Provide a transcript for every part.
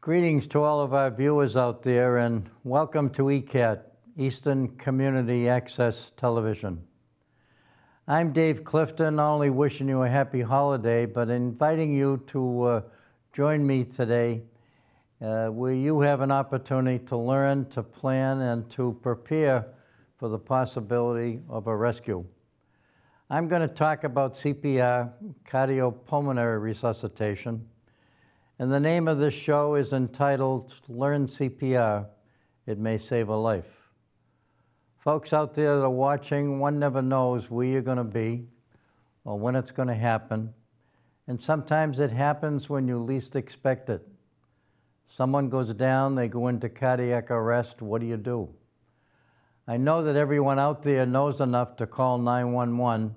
Greetings to all of our viewers out there, and welcome to ECAT, Eastern Community Access Television. I'm Dave Clifton, not only wishing you a happy holiday, but inviting you to join me today where you have an opportunity to learn, to plan, and to prepare for the possibility of a rescue. I'm going to talk about CPR, cardiopulmonary resuscitation, and the name of this show is entitled Learn CPR, It May Save a Life. Folks out there that are watching, one never knows where you're going to be or when it's going to happen, and sometimes it happens when you least expect it. Someone goes down, they go into cardiac arrest, what do? I know that everyone out there knows enough to call 911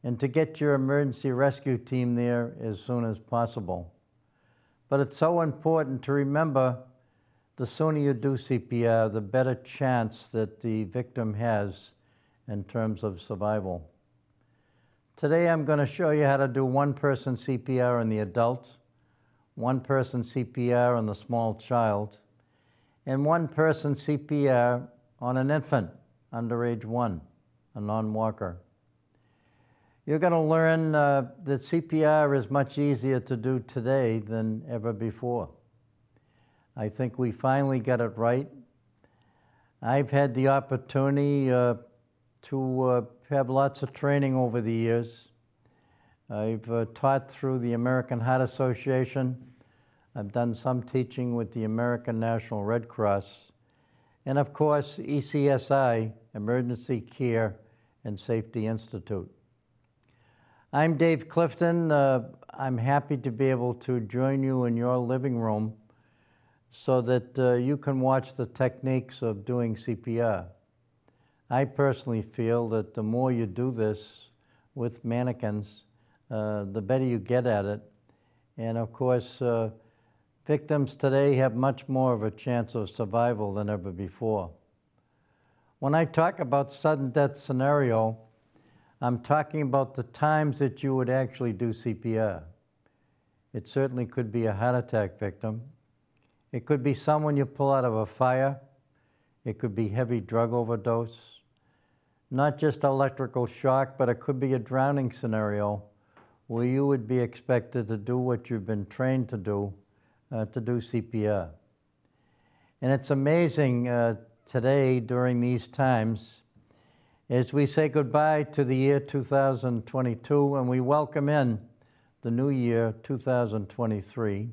and to get your emergency rescue team there as soon as possible. But it's so important to remember, the sooner you do CPR, the better chance that the victim has in terms of survival. Today I'm going to show you how to do one-person CPR on the adult, one-person CPR on the small child, and one-person CPR on an infant under age 1, a non-walker. You're going to learn that CPR is much easier to do today than ever before. I think we finally got it right. I've had the opportunity to have lots of training over the years. I've taught through the American Heart Association. I've done some teaching with the American National Red Cross. And of course, ECSI, Emergency Care and Safety Institute. I'm Dave Clifton. I'm happy to be able to join you in your living room so that you can watch the techniques of doing CPR. I personally feel that the more you do this with mannequins, the better you get at it. And of course, victims today have much more of a chance of survival than ever before. When I talk about sudden death scenario, I'm talking about the times that you would actually do CPR. It certainly could be a heart attack victim. It could be someone you pull out of a fire. It could be heavy drug overdose. Not just electrical shock, but it could be a drowning scenario where you would be expected to do what you've been trained to do CPR. And it's amazing today, during these times, as we say goodbye to the year 2022 and we welcome in the new year 2023,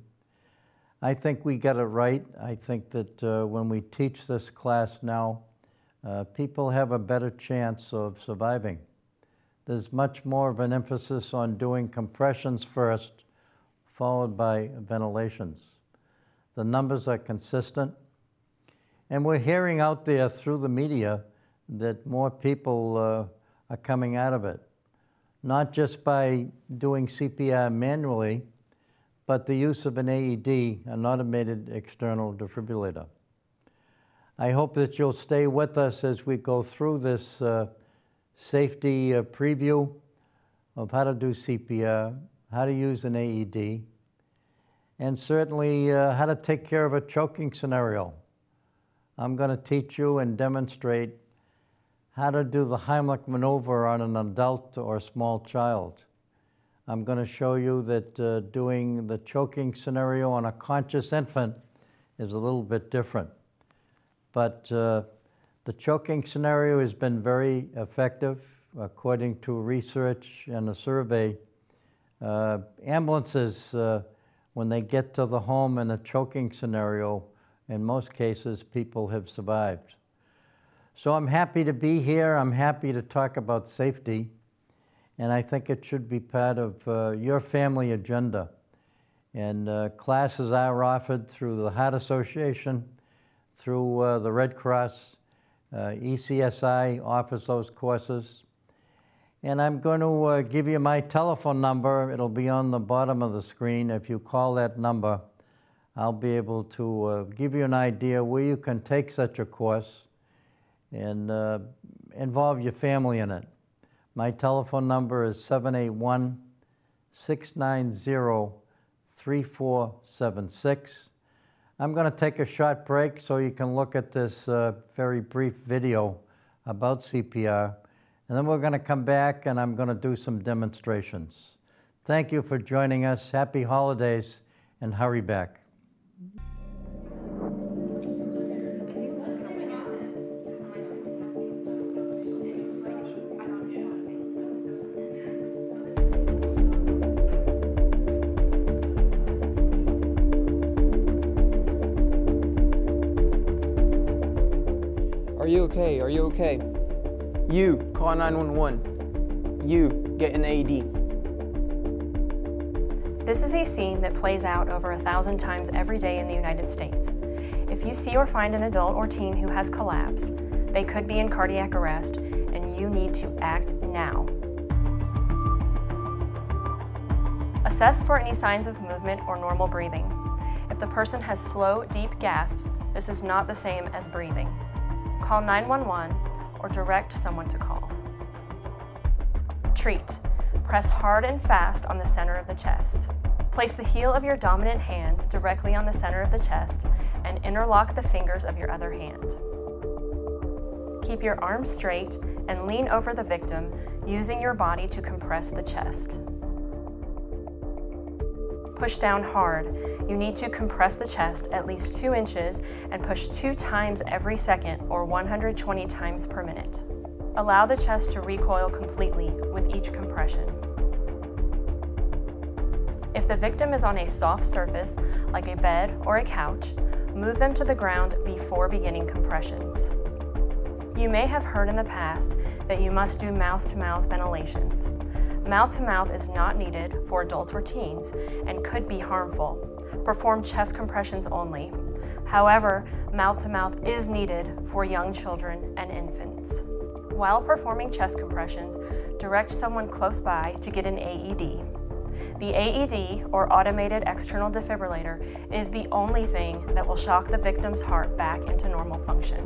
I think we got it right. I think that when we teach this class now, people have a better chance of surviving. There's much more of an emphasis on doing compressions first, followed by ventilations. The numbers are consistent, and we're hearing out there through the media that more people are coming out of it, not just by doing CPR manually, but the use of an AED, an automated external defibrillator. I hope that you'll stay with us as we go through this safety preview of how to do CPR, how to use an AED, and certainly how to take care of a choking scenario. I'm going to teach you and demonstrate how to do the Heimlich maneuver on an adult or small child. I'm going to show you that doing the choking scenario on a conscious infant is a little bit different. But the choking scenario has been very effective. According to research and a survey, ambulances, when they get to the home in a choking scenario, in most cases, people have survived. So I'm happy to be here. I'm happy to talk about safety, and I think it should be part of your family agenda. And classes are offered through the Heart Association, through the Red Cross. ECSI offers those courses. And I'm going to give you my telephone number. It'll be on the bottom of the screen. If you call that number, I'll be able to give you an idea where you can take such a course and involve your family in it. My telephone number is 781-690-3476. I'm going to take a short break so you can look at this very brief video about CPR, and then we're going to come back and I'm going to do some demonstrations. Thank you for joining us. Happy holidays, and hurry back. Are you okay? Are you okay? You, call 911. You, get an AED. This is a scene that plays out over 1,000 times every day in the United States. If you see or find an adult or teen who has collapsed, they could be in cardiac arrest, and you need to act now. Assess for any signs of movement or normal breathing. If the person has slow, deep gasps, this is not the same as breathing. Call 911 or direct someone to call. Treat. Press hard and fast on the center of the chest. Place the heel of your dominant hand directly on the center of the chest and interlock the fingers of your other hand. Keep your arms straight and lean over the victim, using your body to compress the chest. Push down hard. You need to compress the chest at least 2 inches and push 2 times every second, or 120 times per minute. Allow the chest to recoil completely with each compression. If the victim is on a soft surface, like a bed or a couch, move them to the ground before beginning compressions. You may have heard in the past that you must do mouth-to-mouth ventilations. Mouth-to-mouth is not needed for adults or teens and could be harmful. Perform chest compressions only. However, mouth-to-mouth is needed for young children and infants. While performing chest compressions, direct someone close by to get an AED. The AED, or automated external defibrillator, is the only thing that will shock the victim's heart back into normal function.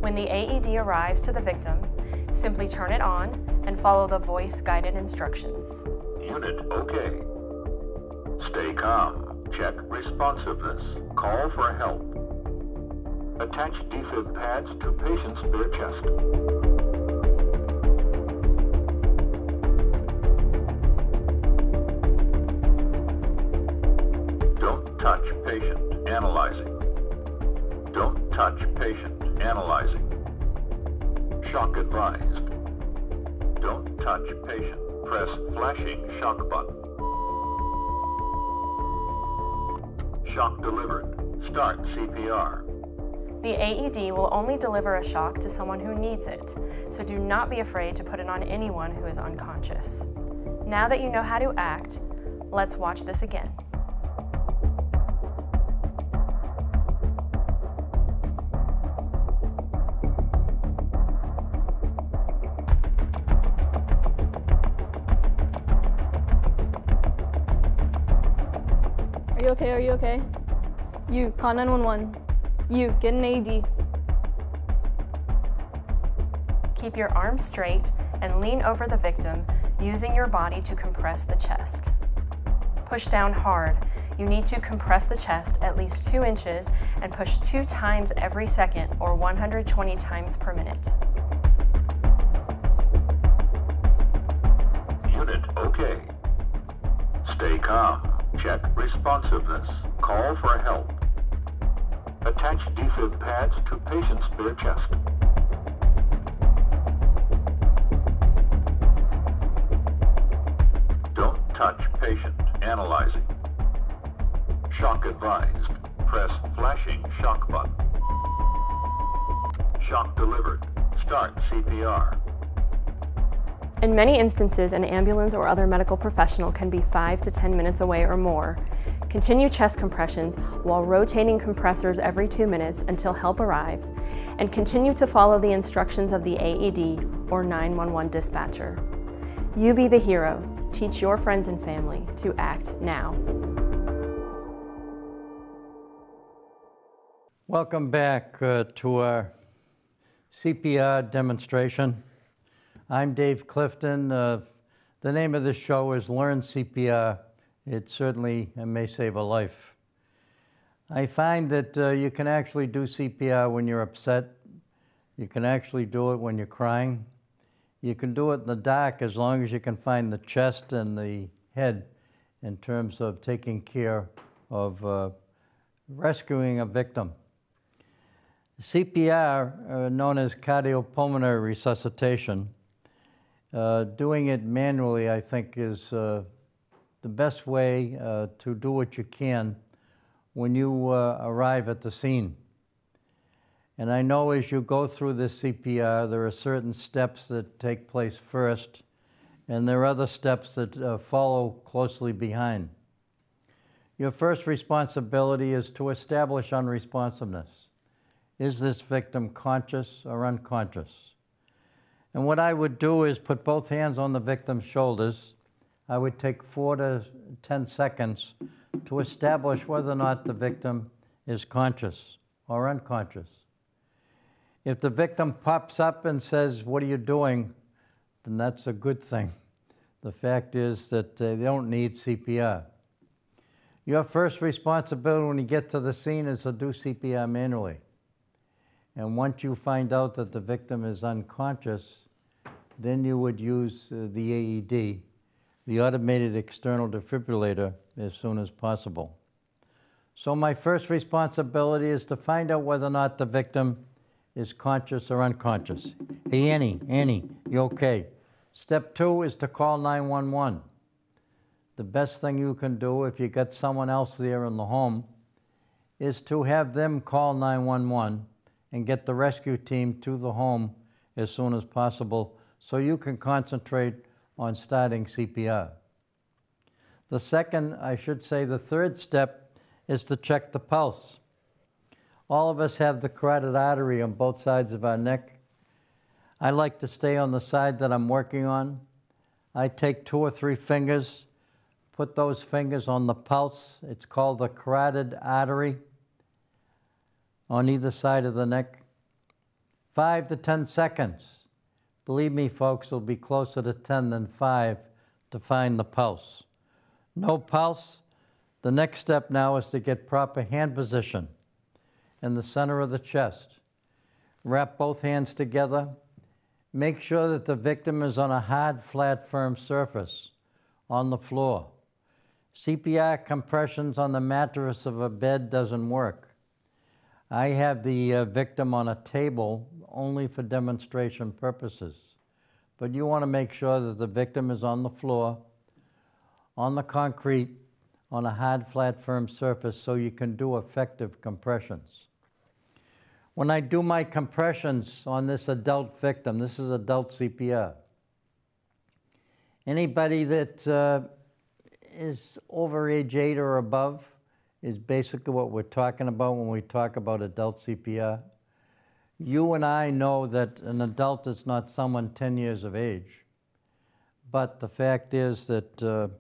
When the AED arrives to the victim, simply turn it on and follow the voice-guided instructions. Unit okay. Stay calm. Check responsiveness. Call for help. Attach defib pads to patient's bare chest. Don't touch patient. Analyzing. Don't touch patient. Analyzing. Shock advised. Don't touch patient. Press flashing shock button. Shock delivered. Start CPR. The AED will only deliver a shock to someone who needs it, so do not be afraid to put it on anyone who is unconscious. Now that you know how to act, let's watch this again. Are you okay? Are you okay? You, call 911. You, get an AED. Keep your arms straight and lean over the victim, using your body to compress the chest. Push down hard. You need to compress the chest at least 2 inches and push 2 times every second, or 120 times per minute. Unit okay. Stay calm. Check responsiveness. Call for help. Attach defib pads to patient's bare chest. Don't touch patient. Analyzing. Shock advised. Press flashing shock button. Shock delivered. Start CPR. In many instances, an ambulance or other medical professional can be 5 to 10 minutes away or more. Continue chest compressions while rotating compressors every 2 minutes until help arrives, and continue to follow the instructions of the AED or 911 dispatcher. You be the hero. Teach your friends and family to act now. Welcome back to our CPR demonstration. I'm Dave Clifton. The name of this show is Learn CPR. It certainly may save a life. I find that you can actually do CPR when you're upset. You can actually do it when you're crying. You can do it in the dark as long as you can find the chest and the head in terms of taking care of rescuing a victim. CPR, known as cardiopulmonary resuscitation, doing it manually, I think, is the best way to do what you can when you arrive at the scene. And I know as you go through this CPR, there are certain steps that take place first, and there are other steps that follow closely behind. Your first responsibility is to establish unresponsiveness. Is this victim conscious or unconscious? And what I would do is put both hands on the victim's shoulders. I would take 4 to 10 seconds to establish whether or not the victim is conscious or unconscious. If the victim pops up and says, "What are you doing?" then that's a good thing. The fact is that they don't need CPR. Your first responsibility when you get to the scene is to do CPR manually. And once you find out that the victim is unconscious, then you would use the AED, the automated external defibrillator, as soon as possible. So my first responsibility is to find out whether or not the victim is conscious or unconscious. Hey, Annie, you okay? Step 2 is to call 911. The best thing you can do if you got someone else there in the home is to have them call 911 and get the rescue team to the home as soon as possible so you can concentrate on starting CPR. The second, I should say the third step, is to check the pulse. All of us have the carotid artery on both sides of our neck. I like to stay on the side that I'm working on. I take 2 or 3 fingers, put those fingers on the pulse. It's called the carotid artery on either side of the neck. 5 to 10 seconds. Believe me, folks, it'll be closer to 10 than 5 to find the pulse. No pulse. The next step now is to get proper hand position in the center of the chest. Wrap both hands together. Make sure that the victim is on a hard, flat, firm surface on the floor. CPR compressions on the mattress of a bed doesn't work. I have the victim on a table only for demonstration purposes. But you want to make sure that the victim is on the floor, on the concrete, on a hard, flat, firm surface so you can do effective compressions. When I do my compressions on this adult victim, this is adult CPR. Anybody that is over age 8 or above is basically what we're talking about when we talk about adult CPR. You and I know that an adult is not someone 10 years of age, but the fact is that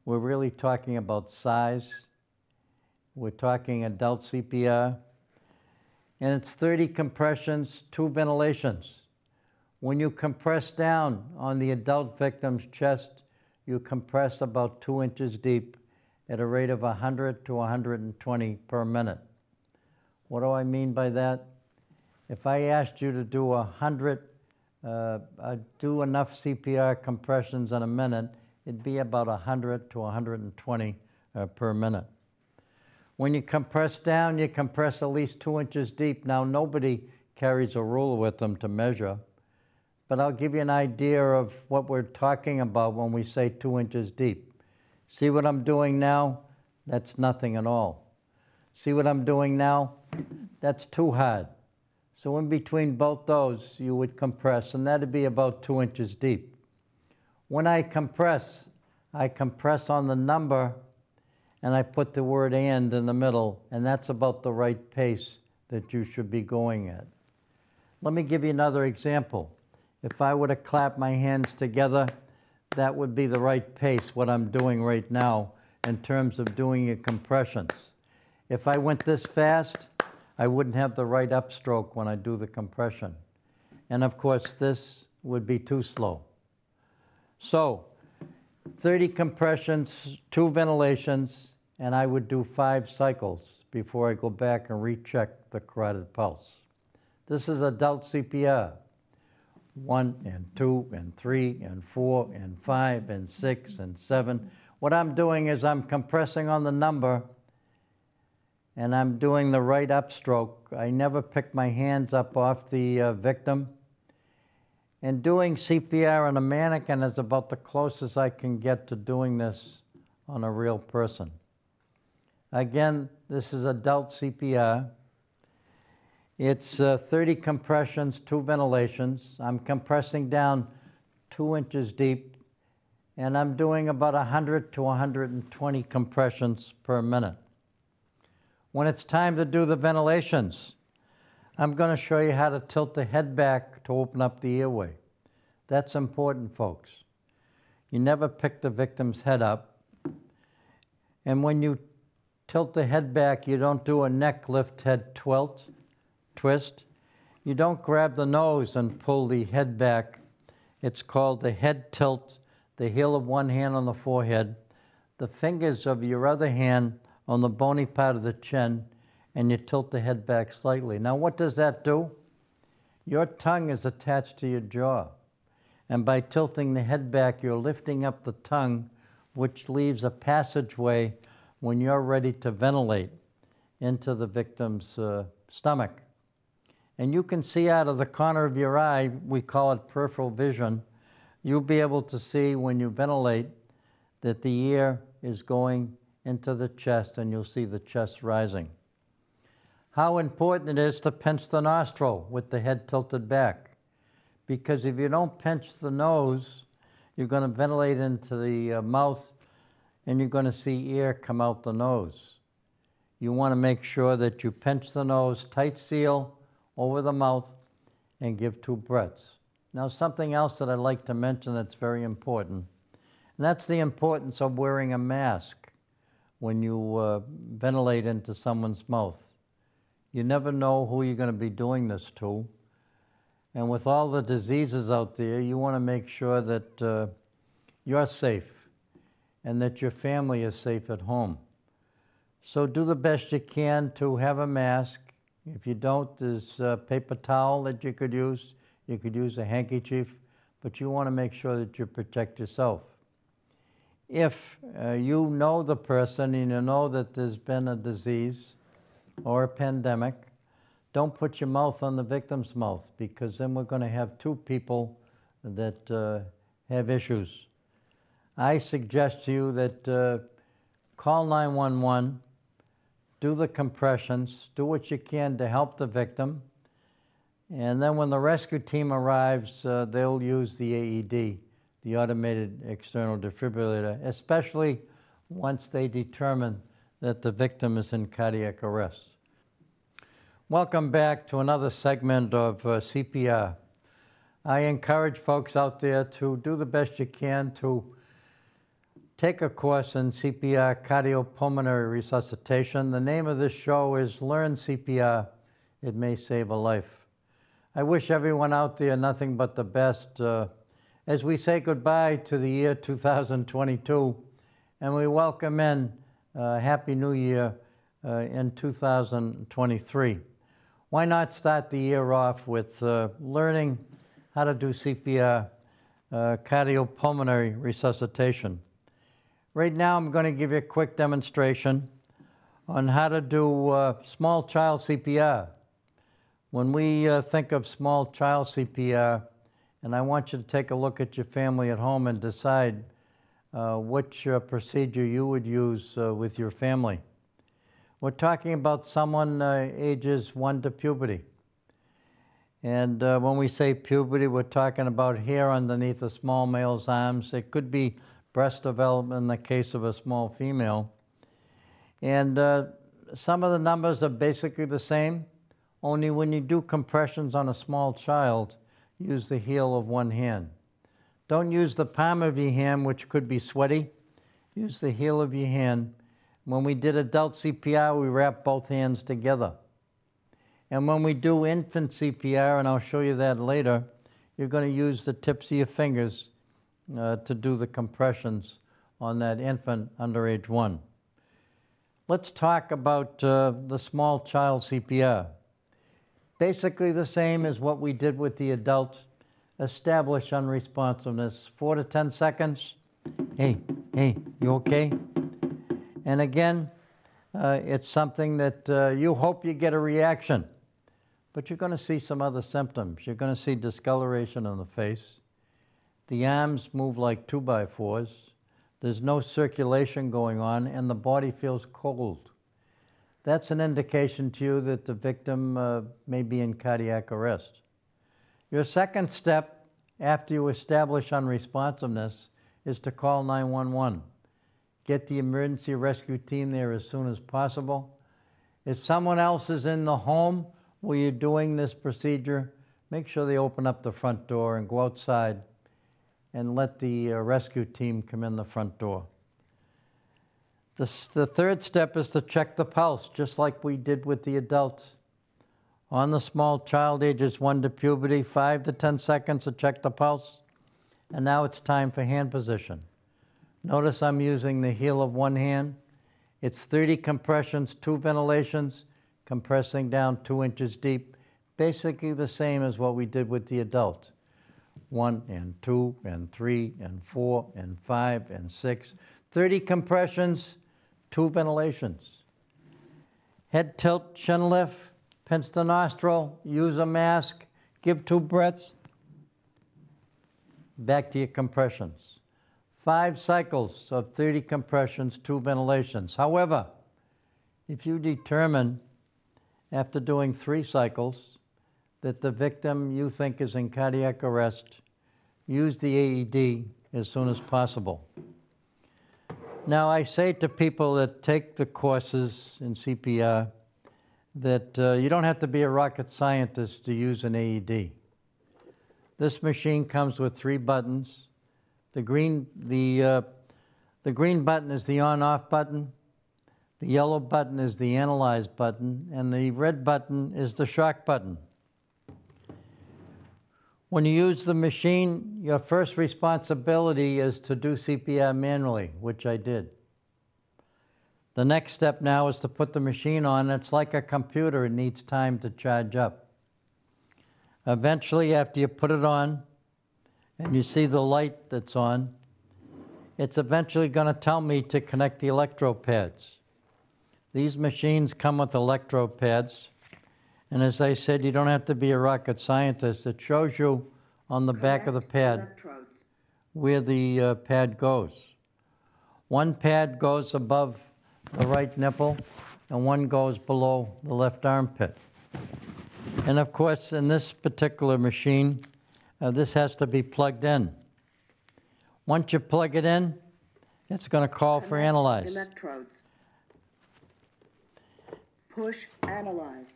we're really talking about size. We're talking adult CPR. And it's 30 compressions, 2 ventilations. When you compress down on the adult victim's chest, you compress about 2 inches deep at a rate of 100 to 120 per minute. What do I mean by that? If I asked you to do 100, do enough CPR compressions in a minute, it'd be about 100 to 120 per minute. When you compress down, you compress at least 2 inches deep. Now, nobody carries a ruler with them to measure, but I'll give you an idea of what we're talking about when we say 2 inches deep. See what I'm doing now? That's nothing at all. See what I'm doing now? That's too hard. So in between both those, you would compress, and that'd be about 2 inches deep. When I compress on the number, and I put the word "and" in the middle, and that's about the right pace that you should be going at. Let me give you another example. If I were to clap my hands together, that would be the right pace, what I'm doing right now, in terms of doing your compressions. If I went this fast, I wouldn't have the right upstroke when I do the compression. And of course, this would be too slow. So, 30 compressions, 2 ventilations, and I would do 5 cycles before I go back and recheck the carotid pulse. This is adult CPR. 1 and 2 and 3 and 4 and 5 and 6 and 7. What I'm doing is I'm compressing on the number and I'm doing the right upstroke. I never pick my hands up off the victim. And doing CPR on a mannequin is about the closest I can get to doing this on a real person. Again, this is adult CPR. It's 30 compressions, 2 ventilations. I'm compressing down 2 inches deep, and I'm doing about 100 to 120 compressions per minute. When it's time to do the ventilations, I'm going to show you how to tilt the head back to open up the airway. That's important, folks. You never pick the victim's head up. And when you tilt the head back, you don't do a neck lift, head twist. You don't grab the nose and pull the head back. It's called the head tilt, the heel of one hand on the forehead, the fingers of your other hand on the bony part of the chin, and you tilt the head back slightly. Now, what does that do? Your tongue is attached to your jaw. And by tilting the head back, you're lifting up the tongue, which leaves a passageway when you're ready to ventilate into the victim's stomach. And you can see out of the corner of your eye, we call it peripheral vision, you'll be able to see when you ventilate that the air is going into the chest and you'll see the chest rising. How important it is to pinch the nostril with the head tilted back. Because if you don't pinch the nose, you're going to ventilate into the mouth and you're going to see air come out the nose. You want to make sure that you pinch the nose, tight seal over the mouth, and give 2 breaths. Now, something else that I'd like to mention that's very important, and that's the importance of wearing a mask when you ventilate into someone's mouth. You never know who you're going to be doing this to. And with all the diseases out there, you want to make sure that you're safe and that your family is safe at home. So do the best you can to have a mask. If you don't, there's a paper towel that you could use. You could use a handkerchief, but you want to make sure that you protect yourself. If you know the person and you know that there's been a disease or a pandemic, don't put your mouth on the victim's mouth, because then we're going to have 2 people that have issues. I suggest to you that call 911, do the compressions, do what you can to help the victim, and then when the rescue team arrives, they'll use the AED, the automated external defibrillator, especially once they determine that the victim is in cardiac arrest. Welcome back to another segment of CPR. I encourage folks out there to do the best you can to take a course in CPR, cardiopulmonary resuscitation. The name of this show is Learn CPR. It may save a life. I wish everyone out there nothing but the best as we say goodbye to the year 2022 and we welcome in Happy New Year in 2023. Why not start the year off with learning how to do CPR, cardiopulmonary resuscitation. Right now I'm going to give you a quick demonstration on how to do small child CPR. When we think of small child CPR, and I want you to take a look at your family at home and decide which procedure you would use with your family. We're talking about someone ages 1 to puberty. And when we say puberty, we're talking about hair underneath a small male's arms. It could be breast development in the case of a small female. And some of the numbers are basically the same, only when you do compressions on a small child, use the heel of one hand. Don't use the palm of your hand, which could be sweaty. Use the heel of your hand. When we did adult CPR, we wrapped both hands together. And when we do infant CPR, and I'll show you that later, you're going to use the tips of your fingers to do the compressions on that infant under age 1. Let's talk about the small child CPR. Basically the same as what we did with the adult. Establish unresponsiveness, 4 to 10 seconds. Hey, you okay? And again, it's something that you hope you get a reaction, but you're going to see some other symptoms. You're going to see discoloration on the face. The arms move like 2x4s. There's no circulation going on, and the body feels cold. That's an indication to you that the victim may be in cardiac arrest. Your second step after you establish unresponsiveness is to call 911. Get the emergency rescue team there as soon as possible. If someone else is in the home where you're doing this procedure, make sure they open up the front door and go outside and let the rescue team come in the front door. The third step is to check the pulse, just like we did with the adults. On the small child, ages 1 to puberty, 5 to 10 seconds to check the pulse. And now it's time for hand position. Notice I'm using the heel of one hand. It's 30 compressions, 2 ventilations, compressing down 2 inches deep. Basically the same as what we did with the adult. 1 and 2 and 3 and 4 and 5 and 6. 30 compressions, 2 ventilations. Head tilt, chin lift, pinch the nostril, use a mask, give 2 breaths. Back to your compressions. 5 cycles of 30 compressions, 2 ventilations. However, if you determine after doing 3 cycles that the victim you think is in cardiac arrest, use the AED as soon as possible. Now, I say to people that take the courses in CPR that you don't have to be a rocket scientist to use an AED. This machine comes with 3 buttons. The green button is the on-off button. The yellow button is the analyze button, and the red button is the shock button. When you use the machine, your first responsibility is to do CPR manually, which I did. The next step now is to put the machine on. It's like a computer, it needs time to charge up. Eventually, after you put it on, and you see the light that's on, it's eventually going to tell me to connect the electrode pads. These machines come with electrode pads. And as I said, you don't have to be a rocket scientist. It shows you on the back of the pad where the pad goes. One pad goes above the right nipple, and one goes below the left armpit. And of course, in this particular machine, this has to be plugged in. Once you plug it in, it's going to call for analyze. Electrodes. Push analyze.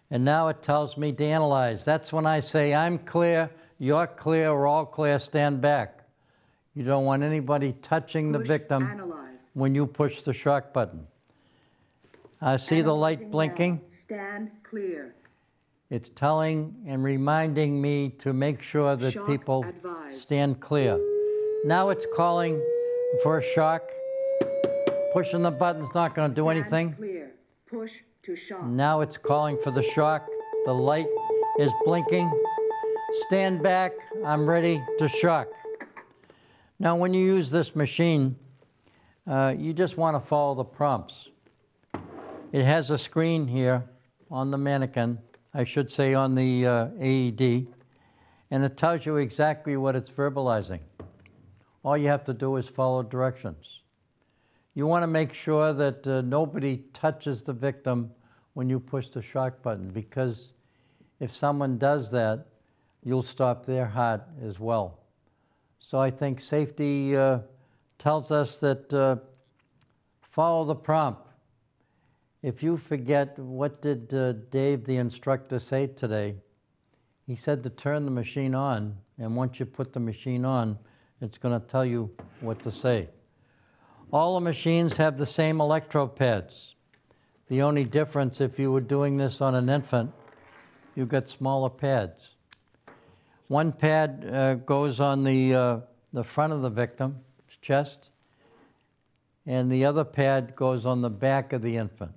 And now it tells me to analyze. That's when I say, I'm clear, you're clear, we're all clear, stand back. You don't want anybody touching the victim when you push the shock button. I see the light blinking. Stand clear. It's telling and reminding me to make sure that Shock people advised. stand clear. Now it's calling for a shock. Pushing the button's not going to do anything. Clear. Push to shock. Now it's calling for the shock. The light is blinking. Stand back, I'm ready to shock. Now when you use this machine, you just want to follow the prompts. It has a screen here on the mannequin, I should say on the AED, and it tells you exactly what it's verbalizing. All you have to do is follow directions. You want to make sure that nobody touches the victim when you push the shock button, because if someone does that, you'll stop their heart as well. So I think safety tells us that follow the prompt. If you forget, what did Dave, the instructor, say today? He said to turn the machine on, and once you put the machine on, it's going to tell you what to say. All the machines have the same electrode pads. The only difference, if you were doing this on an infant, you've got smaller pads. One pad goes on the front of the victim's chest. and the other pad goes on the back of the infant.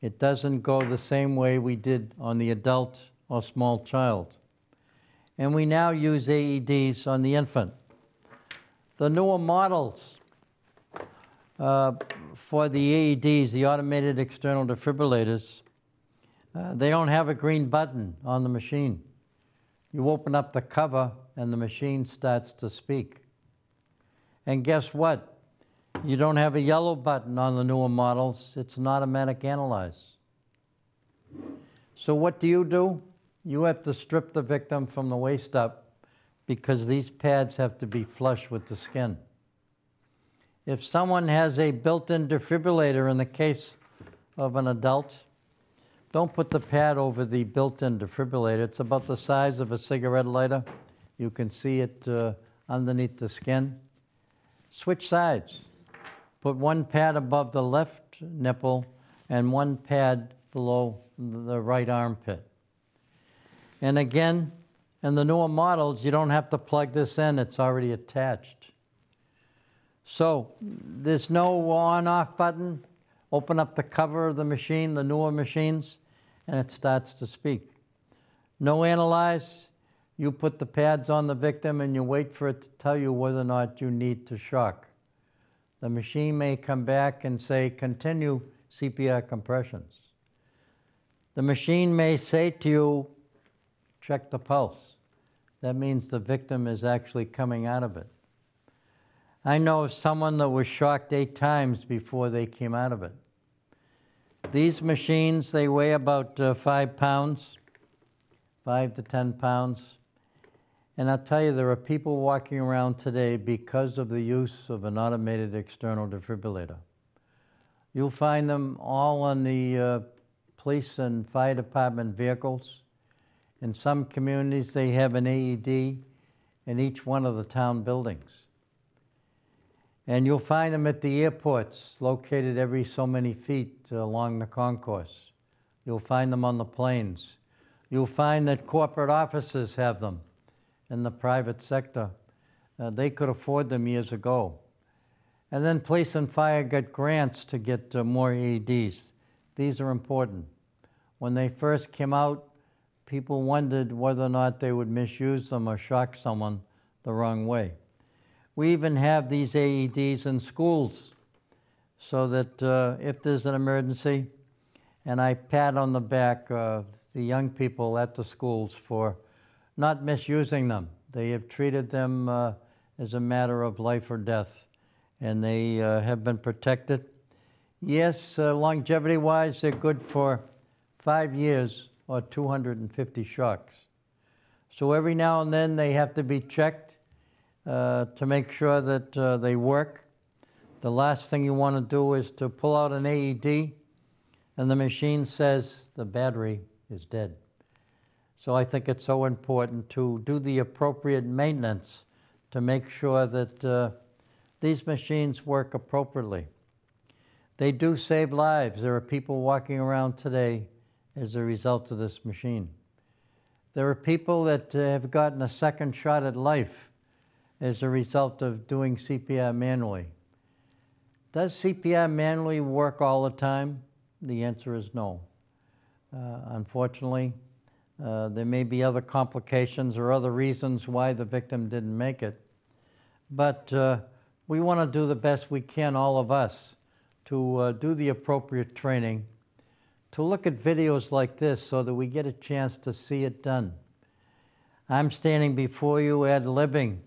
It doesn't go the same way we did on the adult or small child. And we now use AEDs on the infant. The newer models for the AEDs, the automated external defibrillators, they don't have a green button on the machine. You open up the cover and the machine starts to speak. And guess what? You don't have a yellow button on the newer models. It's an automatic analyze. So what do? You have to strip the victim from the waist up because these pads have to be flush with the skin. If someone has a built-in defibrillator in the case of an adult, don't put the pad over the built-in defibrillator. It's about the size of a cigarette lighter. You can see it underneath the skin. Switch sides. Put one pad above the left nipple and one pad below the right armpit. And again, in the newer models, you don't have to plug this in. It's already attached. So there's no on-off button. Open up the cover of the machine, the newer machines, and it starts to speak. No analyze. You put the pads on the victim and you wait for it to tell you whether or not you need to shock. The machine may come back and say, continue CPR compressions. The machine may say to you, check the pulse. That means the victim is actually coming out of it. I know of someone that was shocked 8 times before they came out of it. These machines, they weigh about 5 pounds, 5 to 10 pounds. And I'll tell you, there are people walking around today because of the use of an automated external defibrillator. You'll find them all on the police and fire department vehicles. In some communities, they have an AED in each one of the town buildings. And you'll find them at the airports, located every so many feet along the concourse. You'll find them on the planes. You'll find that corporate offices have them in the private sector. They could afford them years ago. And then police and fire get grants to get more AEDs. These are important. When they first came out, people wondered whether or not they would misuse them or shock someone the wrong way. We even have these AEDs in schools so that if there's an emergency, and I pat on the back the young people at the schools for not misusing them. They have treated them as a matter of life or death, and they have been protected. Yes, longevity-wise, they're good for 5 years or 250 shocks. So every now and then they have to be checked to make sure that they work. The last thing you want to do is to pull out an AED and the machine says the battery is dead. So I think it's so important to do the appropriate maintenance to make sure that these machines work appropriately. They do save lives. There are people walking around today as a result of this machine. There are people that have gotten a second shot at life as a result of doing CPR manually. Does CPR manually work all the time? The answer is no. Unfortunately, there may be other complications or other reasons why the victim didn't make it. But we want to do the best we can, all of us, to do the appropriate training, to look at videos like this so that we get a chance to see it done. I'm standing before you ad-libbing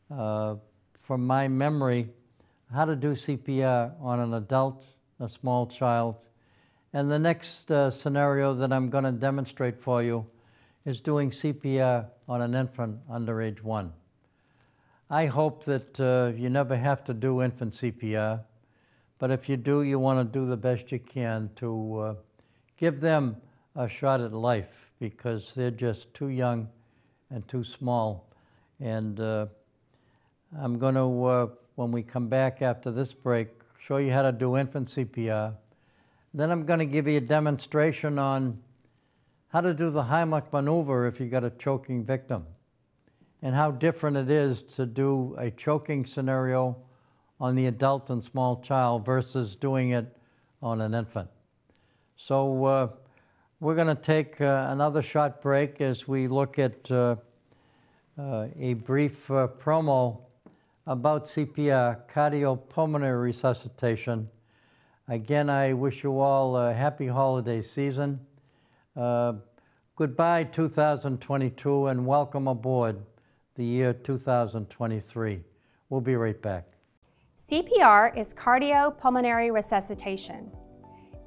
from my memory how to do CPR on an adult, a small child. And the next scenario that I'm going to demonstrate for you is doing CPR on an infant under age 1. I hope that you never have to do infant CPR, but if you do, you want to do the best you can to give them a shot at life because they're just too young and too small. And I'm going to, when we come back after this break, show you how to do infant CPR. Then I'm going to give you a demonstration on how to do the Heimlich maneuver if you got a choking victim, and how different it is to do a choking scenario on the adult and small child versus doing it on an infant. So we're going to take another short break as we look at a brief promo about CPR, cardiopulmonary resuscitation. Again, I wish you all a happy holiday season. Goodbye 2022 and welcome aboard the year 2023. We'll be right back. CPR is cardiopulmonary resuscitation.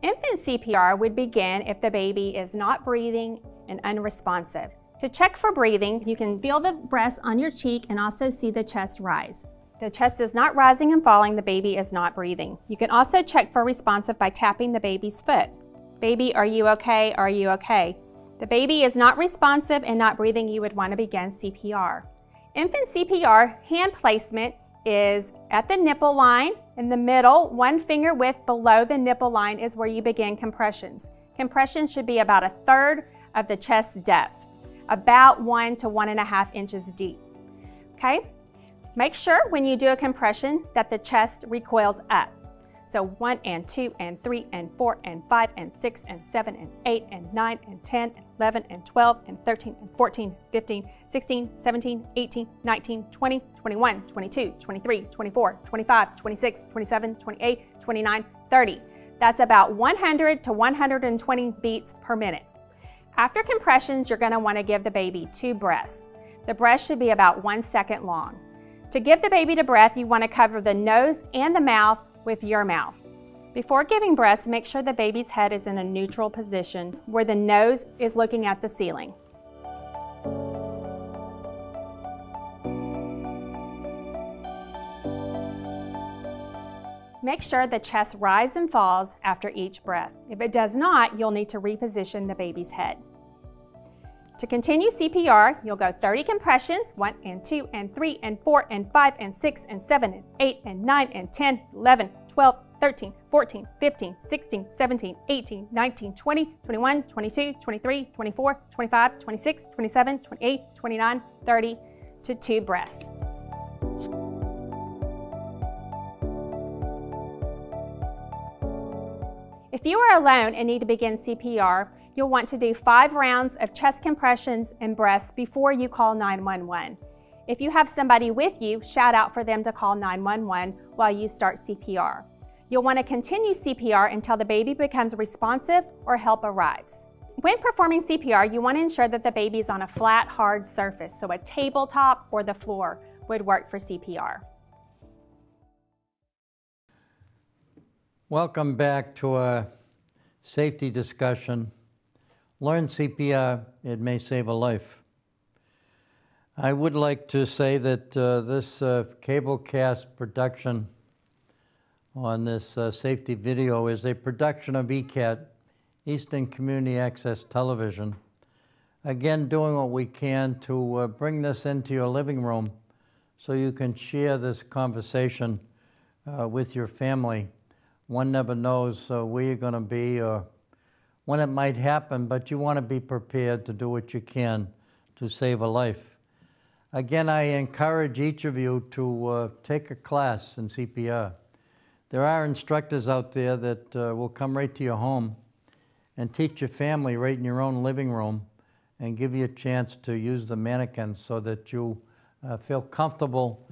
Infant CPR would begin if the baby is not breathing and unresponsive. To check for breathing, you can feel the breast on your cheek and also see the chest rise. The chest is not rising and falling, the baby is not breathing. You can also check for responsive by tapping the baby's foot. Baby, are you okay? Are you okay? The baby is not responsive and not breathing, you would want to begin CPR. Infant CPR hand placement is at the nipple line. In the middle, 1 finger width below the nipple line is where you begin compressions. Compressions should be about 1/3 of the chest depth, about 1 to 1.5 inches deep. Okay? Make sure when you do a compression that the chest recoils up. So 1 and 2 and 3 and 4 and 5 and 6 and 7 and 8 and 9 and 10 and 11 and 12 and 13 and 14, 15, 16, 17, 18, 19, 20, 21, 22, 23, 24, 25, 26, 27, 28, 29, 30. That's about 100 to 120 beats per minute. After compressions, you're going to want to give the baby 2 breaths. The breath should be about 1 second long. To give the baby the breath, you want to cover the nose and the mouth with your mouth. Before giving breaths, make sure the baby's head is in a neutral position where the nose is looking at the ceiling. Make sure the chest rises and falls after each breath. If it does not, you'll need to reposition the baby's head. To continue CPR, you'll go 30 compressions, 1 and 2 and 3 and 4 and 5 and 6 and 7 and 8 and 9 and 10, 11, 12, 13, 14, 15, 16, 17, 18, 19, 20, 21, 22, 23, 24, 25, 26, 27, 28, 29, 30 to 2 breaths. If you are alone and need to begin CPR, you'll want to do 5 rounds of chest compressions and breaths before you call 911. If you have somebody with you, shout out for them to call 911 while you start CPR. You'll want to continue CPR until the baby becomes responsive or help arrives. When performing CPR, you want to ensure that the baby is on a flat, hard surface, so a tabletop or the floor would work for CPR. Welcome back to a safety discussion. Learn CPR, it may save a life. I would like to say that this cablecast production on this safety video is a production of ECAT, Eastern Community Access Television. Again, doing what we can to bring this into your living room so you can share this conversation with your family. One never knows where you're going to be or when it might happen, but you want to be prepared to do what you can to save a life. Again, I encourage each of you to take a class in CPR. There are instructors out there that will come right to your home and teach your family right in your own living room and give you a chance to use the mannequins so that you feel comfortable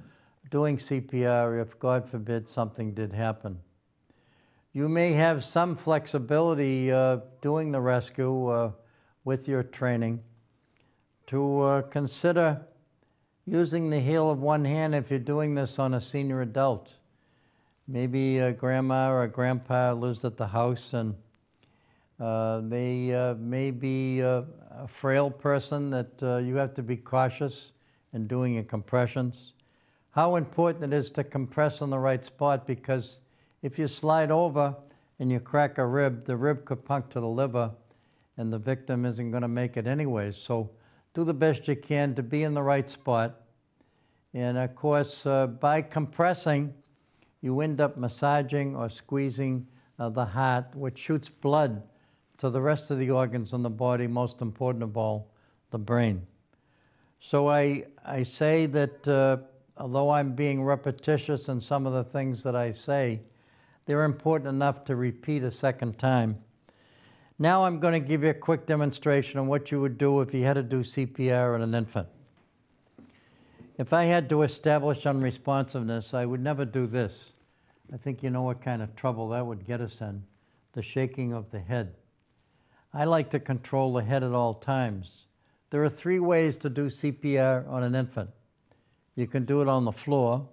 doing CPR if, God forbid, something did happen. You may have some flexibility doing the rescue with your training to consider using the heel of one hand if you're doing this on a senior adult. Maybe a grandma or a grandpa lives at the house and they may be a frail person that you have to be cautious in doing your compressions. How important it is to compress on the right spot, because if you slide over and you crack a rib, the rib could puncture the liver and the victim isn't going to make it anyways. So do the best you can to be in the right spot. And of course, by compressing, you end up massaging or squeezing the heart, which shoots blood to the rest of the organs in the body, most important of all, the brain. So I say that although I'm being repetitious in some of the things that I say, they're important enough to repeat a second time. Now I'm going to give you a quick demonstration on what you would do if you had to do CPR on an infant. If I had to establish unresponsiveness, I would never do this. I think you know what kind of trouble that would get us in, the shaking of the head. I like to control the head at all times. There are 3 ways to do CPR on an infant. You can do it on the floor.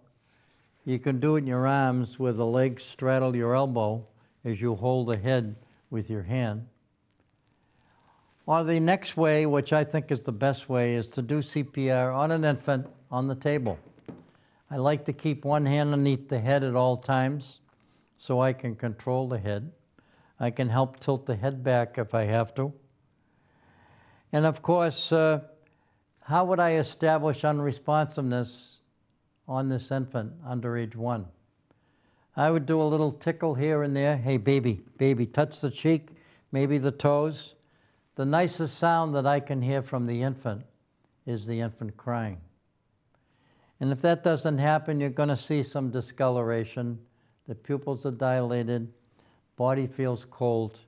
You can do it in your arms where the legs straddle your elbow as you hold the head with your hand. Or the next way, which I think is the best way, is to do CPR on an infant on the table. I like to keep one hand underneath the head at all times so I can control the head. I can help tilt the head back if I have to. And of course, how would I establish unresponsiveness on this infant under age 1? I would do a little tickle here and there. Hey, baby, baby, touch the cheek, maybe the toes. The nicest sound that I can hear from the infant is the infant crying. And if that doesn't happen, you're going to see some discoloration. The pupils are dilated, body feels cold.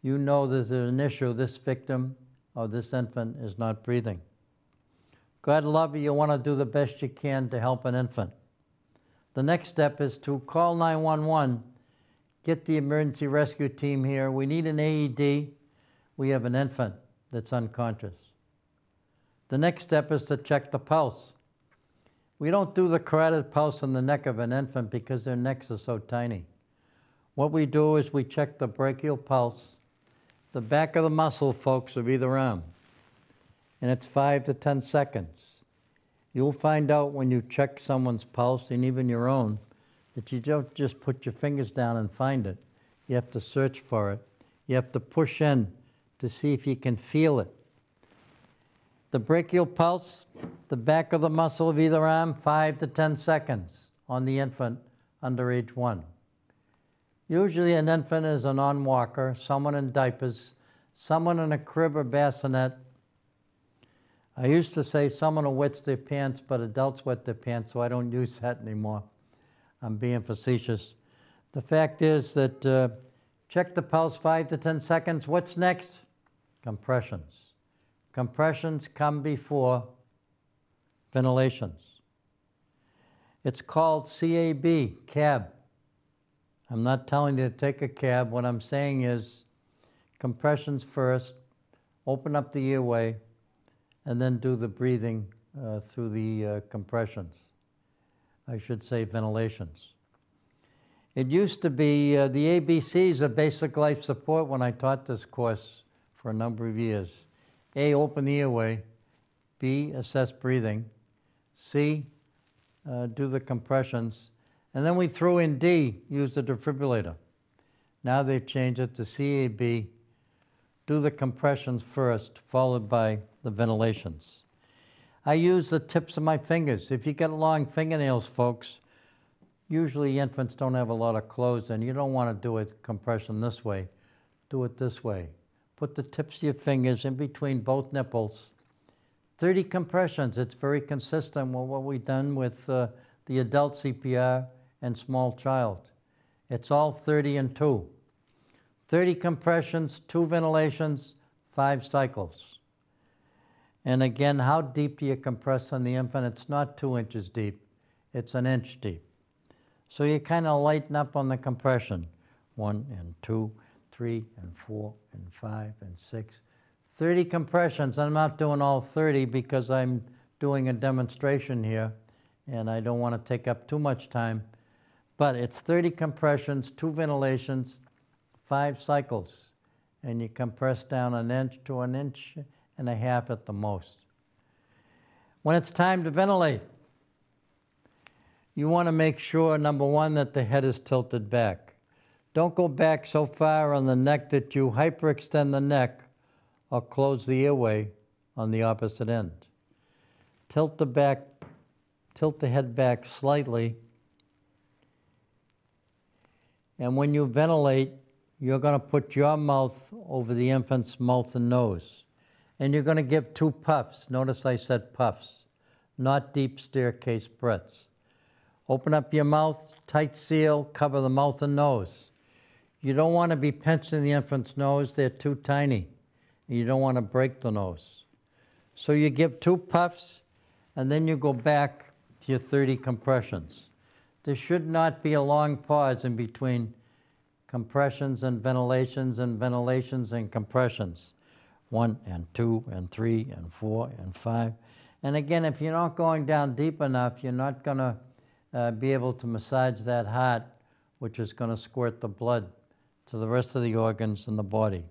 You know there's an issue. This victim or this infant is not breathing. God love you. You want to do the best you can to help an infant. The next step is to call 911, get the emergency rescue team here. We need an AED. We have an infant that's unconscious. The next step is to check the pulse. We don't do the carotid pulse in the neck of an infant because their necks are so tiny. What we do is we check the brachial pulse, the back of the muscle, folks, of either arm. And it's 5 to 10 seconds. You'll find out when you check someone's pulse, and even your own, that you don't just put your fingers down and find it. You have to search for it. You have to push in to see if you can feel it. The brachial pulse, the back of the muscle of either arm, 5 to 10 seconds on the infant under age 1. Usually an infant is a non-walker, someone in diapers, someone in a crib or bassinet. I used to say someone who wets their pants, but adults wet their pants, so I don't use that anymore. I'm being facetious. The fact is that check the pulse 5 to 10 seconds. What's next? Compressions. Compressions come before ventilations. It's called CAB, CAB. I'm not telling you to take a cab. What I'm saying is compressions first, open up the airway, and then do the breathing through the compressions. I should say ventilations. It used to be the ABCs of basic life support when I taught this course for a number of years. A, open the airway. B, assess breathing. C, do the compressions. And then we threw in D, use the defibrillator. Now they've changed it to CAB, do the compressions first, followed by the ventilations. I use the tips of my fingers. If you get long fingernails, folks, usually infants don't have a lot of clothes and you don't want to do a compression this way. Do it this way. Put the tips of your fingers in between both nipples. 30 compressions. It's very consistent with what we've done with the adult CPR and small child. It's all 30 and 2. 30 compressions, 2 ventilations, 5 cycles. And again, how deep do you compress on the infant? It's not 2 inches deep, it's 1 inch deep. So you kind of lighten up on the compression. 1 and 2, 3 and 4 and 5 and 6. 30 compressions. I'm not doing all 30 because I'm doing a demonstration here and I don't want to take up too much time. But it's 30 compressions, 2 ventilations, 5 cycles. And you compress down 1 inch to 1.5 inches at the most. When it's time to ventilate, you want to make sure, number 1, that the head is tilted back. Don't go back so far on the neck that you hyperextend the neck or close the airway on the opposite end. Tilt the head back slightly. And when you ventilate, you're going to put your mouth over the infant's mouth and nose. And you're going to give 2 puffs. Notice I said puffs. not deep staircase breaths. Open up your mouth, tight seal, cover the mouth and nose. You don't want to be pinching the infant's nose, they're too tiny. You don't want to break the nose. So you give 2 puffs, and then you go back to your 30 compressions. There should not be a long pause in between compressions and ventilations and compressions. 1 and 2 and 3 and 4 and 5. And again, if you're not going down deep enough, you're not going to be able to massage that heart, which is going to squirt the blood to the rest of the organs in the body.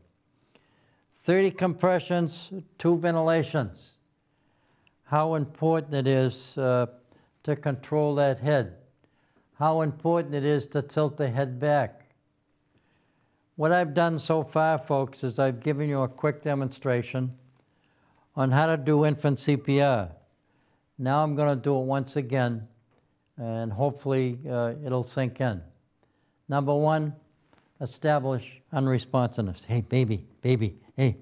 30 compressions, 2 ventilations. How important it is to control that head. How important it is to tilt the head back. What I've done so far, folks, is I've given you a quick demonstration on how to do infant CPR. Now I'm going to do it once again, and hopefully it'll sink in. Number 1, establish unresponsiveness. Hey, baby, baby, hey.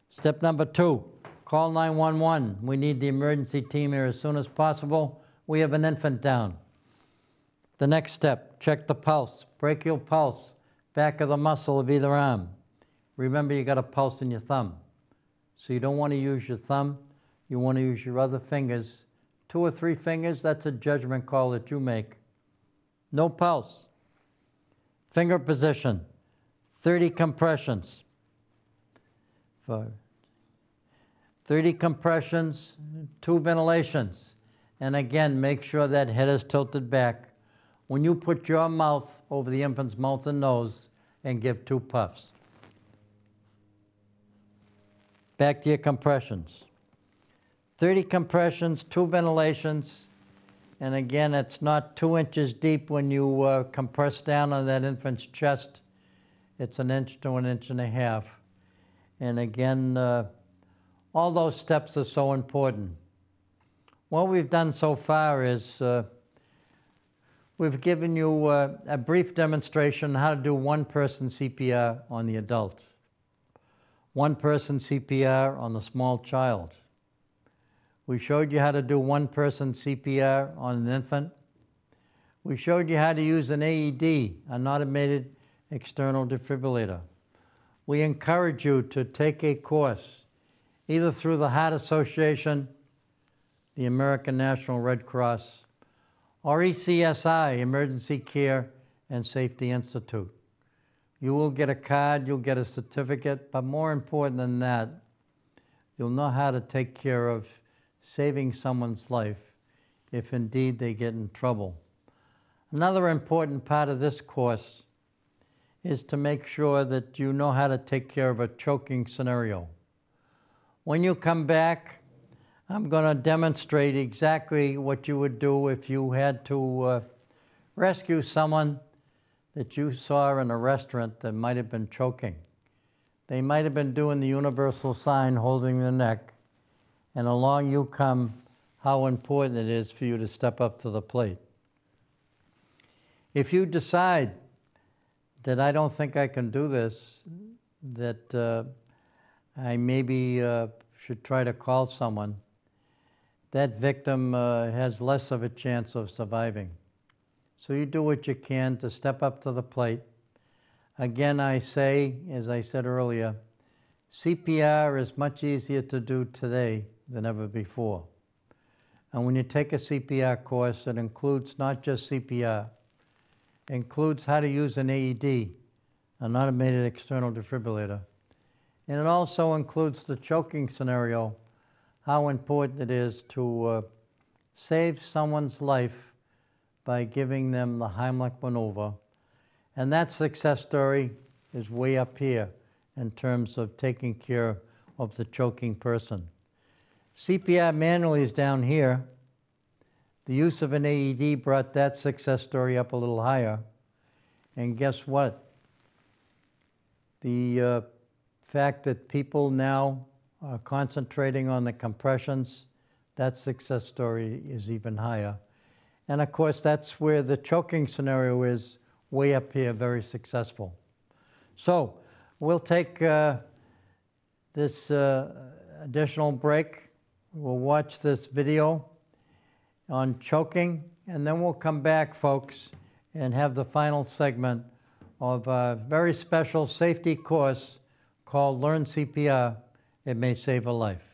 Step number 2, call 911. We need the emergency team here as soon as possible. We have an infant down. The next step, check the pulse, brachial pulse, back of the muscle of either arm. Remember, you got a pulse in your thumb. So you don't want to use your thumb, you want to use your other fingers. 2 or 3 fingers, that's a judgment call that you make. No pulse. Finger position, 30 compressions. 30 compressions, 2 ventilations. And again, make sure that head is tilted back. When you put your mouth over the infant's mouth and nose and give 2 puffs. Back to your compressions. 30 compressions, 2 ventilations, and again, it's not 2 inches deep when you compress down on that infant's chest. It's 1 inch to 1.5 inches. And again, all those steps are so important. What we've done so far is we've given you a brief demonstration on how to do 1-person CPR on the adult, 1-person CPR on the small child. We showed you how to do 1-person CPR on an infant. We showed you how to use an AED, an automated external defibrillator. We encourage you to take a course, either through the Heart Association, the American National Red Cross, or ECSI, Emergency Care and Safety Institute. You will get a card, you'll get a certificate, but more important than that, you'll know how to take care of saving someone's life if indeed they get in trouble. Another important part of this course is to make sure that you know how to take care of a choking scenario. When you come back, I'm going to demonstrate exactly what you would do if you had to rescue someone that you saw in a restaurant that might have been choking. They might have been doing the universal sign, holding their neck, and along you come, how important it is for you to step up to the plate. If you decide that I don't think I can do this, that I maybe should try to call someone, that victim has less of a chance of surviving. So you do what you can to step up to the plate. Again, I say, as I said earlier, CPR is much easier to do today than ever before. And when you take a CPR course, it includes not just CPR, it includes how to use an AED, an automated external defibrillator. And it also includes the choking scenario, how important it is to save someone's life by giving them the Heimlich maneuver. And that success story is way up here in terms of taking care of the choking person. CPR manually is down here. The use of an AED brought that success story up a little higher. And guess what? The fact that people now are concentrating on the compressions, that success story is even higher. And of course, that's where the choking scenario is way up here, very successful. So we'll take this additional break. We'll watch this video on choking, and then we'll come back, folks, and have the final segment of a very special safety course called Learn CPR. It may save a life.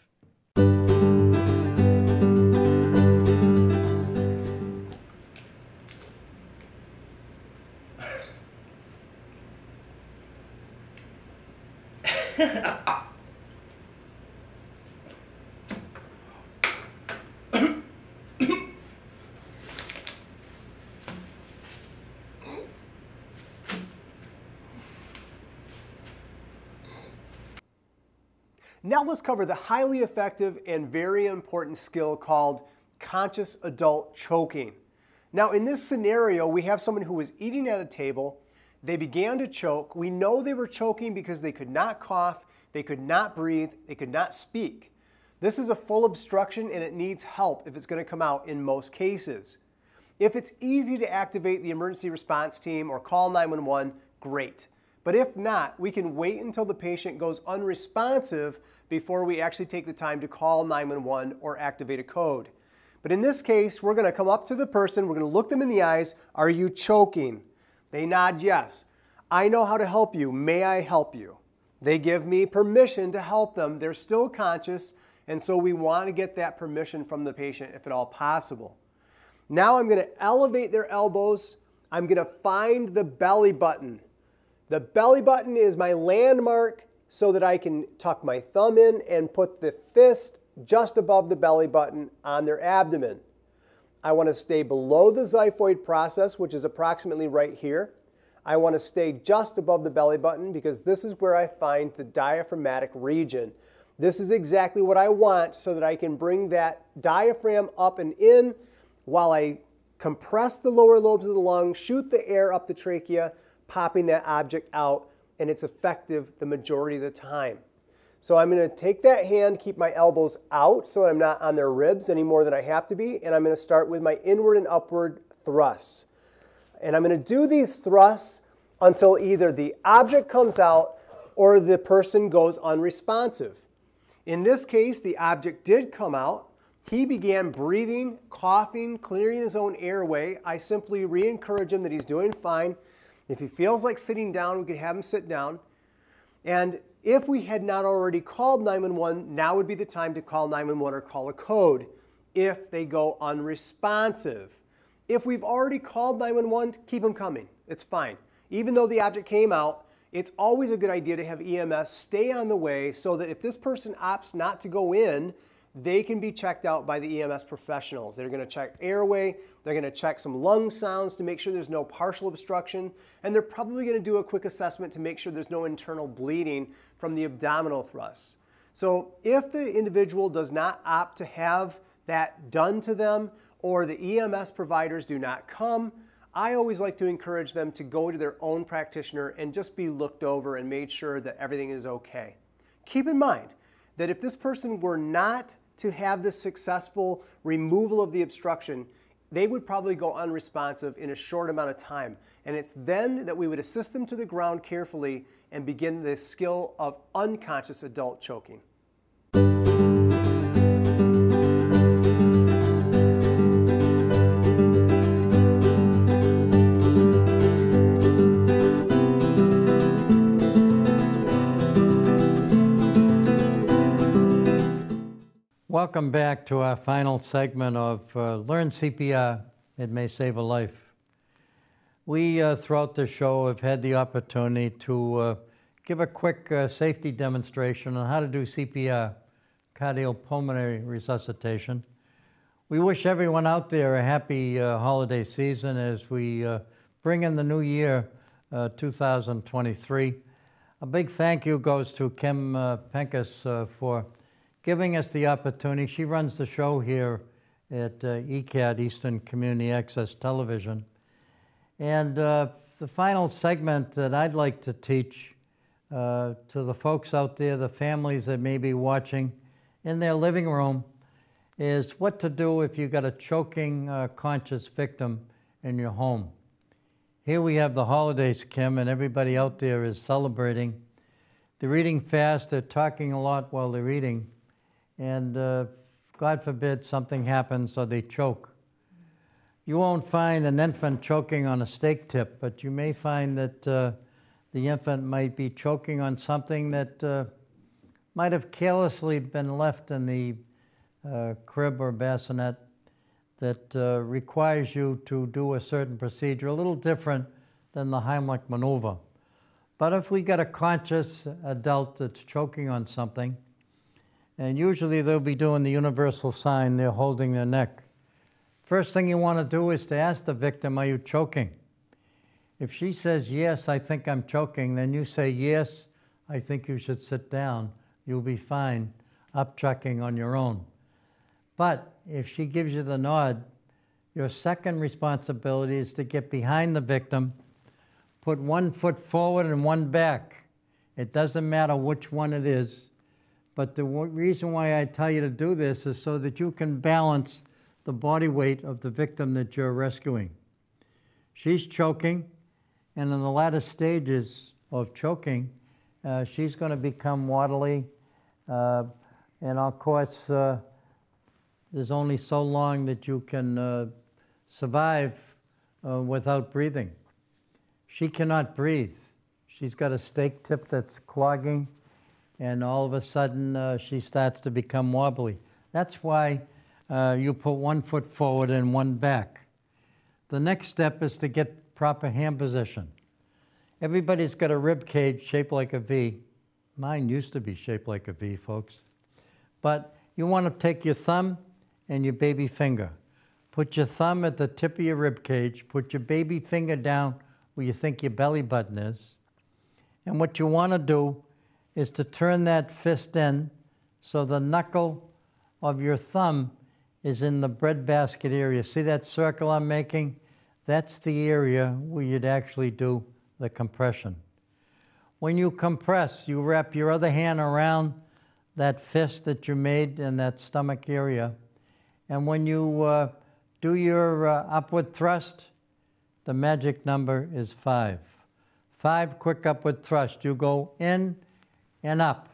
Now let's cover the highly effective and very important skill called conscious adult choking. Now in this scenario, we have someone who was eating at a table. They began to choke. We know they were choking because they could not cough, they could not breathe, they could not speak. This is a full obstruction and it needs help if it's going to come out in most cases. If it's easy to activate the emergency response team or call 911, great. But if not, we can wait until the patient goes unresponsive before we actually take the time to call 911 or activate a code. But in this case, we're going to come up to the person, we're going to look them in the eyes. Are you choking? They nod yes. I know how to help you. May I help you? They give me permission to help them. They're still conscious, and so we want to get that permission from the patient if at all possible. Now I'm going to elevate their elbows. I'm going to find the belly button. The belly button is my landmark so that I can tuck my thumb in and put the fist just above the belly button on their abdomen. I want to stay below the xiphoid process, which is approximately right here. I want to stay just above the belly button because this is where I find the diaphragmatic region. This is exactly what I want so that I can bring that diaphragm up and in while I compress the lower lobes of the lung, shoot the air up the trachea, popping that object out, and it's effective the majority of the time. So I'm going to take that hand, keep my elbows out so that I'm not on their ribs any more than I have to be, and I'm going to start with my inward and upward thrusts. And I'm going to do these thrusts until either the object comes out or the person goes unresponsive. In this case, the object did come out. He began breathing, coughing, clearing his own airway. I simply re-encourage him that he's doing fine. If he feels like sitting down, we could have him sit down. And if we had not already called 911, now would be the time to call 911 or call a code if they go unresponsive. If we've already called 911, keep them coming. It's fine. Even though the object came out, it's always a good idea to have EMS stay on the way so that if this person opts not to go in, they can be checked out by the EMS professionals. They're going to check airway, they're going to check some lung sounds to make sure there's no partial obstruction, and they're probably going to do a quick assessment to make sure there's no internal bleeding from the abdominal thrusts. So if the individual does not opt to have that done to them or the EMS providers do not come, I always like to encourage them to go to their own practitioner and just be looked over and made sure that everything is okay. Keep in mind that if this person were not to have this successful removal of the obstruction, they would probably go unresponsive in a short amount of time. And it's then that we would assist them to the ground carefully and begin the skill of unconscious adult choking. Welcome back to our final segment of Learn CPR, It May Save a Life. We, throughout the show, have had the opportunity to give a quick safety demonstration on how to do CPR, cardiopulmonary resuscitation. We wish everyone out there a happy holiday season as we bring in the new year, 2023. A big thank you goes to Kim Penkus for giving us the opportunity. She runs the show here at ECAT, Eastern Community Access Television. And the final segment that I'd like to teach to the folks out there, the families that may be watching in their living room, is what to do if you've got a choking conscious victim in your home. Here we have the holidays, Kim, and everybody out there is celebrating. They're eating fast, they're talking a lot while they're eating. And God forbid, something happens or they choke. You won't find an infant choking on a steak tip, but you may find that the infant might be choking on something that might have carelessly been left in the crib or bassinet that requires you to do a certain procedure, a little different than the Heimlich maneuver. But if we get a conscious adult that's choking on something, and usually they'll be doing the universal sign, they're holding their neck. First thing you want to do is to ask the victim, are you choking? If she says, yes, I think I'm choking, then you say, yes, I think you should sit down. You'll be fine, upchucking on your own. But if she gives you the nod, your second responsibility is to get behind the victim, put one foot forward and one back. It doesn't matter which one it is, but the reason why I tell you to do this is so that you can balance the body weight of the victim that you're rescuing. She's choking, and in the latter stages of choking, she's going to become waddly, and of course, there's only so long that you can survive without breathing. She cannot breathe. She's got a steak tip that's clogging, and all of a sudden she starts to become wobbly. That's why you put one foot forward and one back. The next step is to get proper hand position. Everybody's got a rib cage shaped like a V. Mine used to be shaped like a V, folks. But you want to take your thumb and your baby finger. Put your thumb at the tip of your rib cage. Put your baby finger down where you think your belly button is. And what you want to do is to turn that fist in so the knuckle of your thumb is in the breadbasket area. See that circle I'm making? That's the area where you'd actually do the compression. When you compress, you wrap your other hand around that fist that you made in that stomach area. And when you do your upward thrust, the magic number is 5. 5 quick upward thrust. You go in and up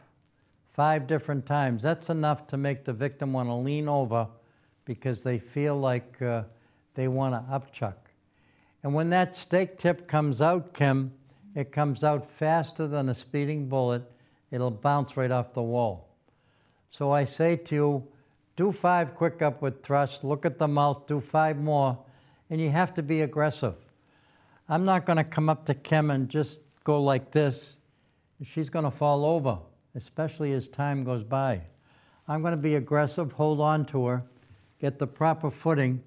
5 different times. That's enough to make the victim want to lean over because they feel like they want to upchuck. And when that steak tip comes out, Kim, it comes out faster than a speeding bullet. It'll bounce right off the wall. So I say to you, do 5 quick upward thrusts, look at the mouth, do 5 more, and you have to be aggressive. I'm not going to come up to Kim and just go like this. She's going to fall over, especially as time goes by. I'm going to be aggressive, hold on to her, get the proper footing,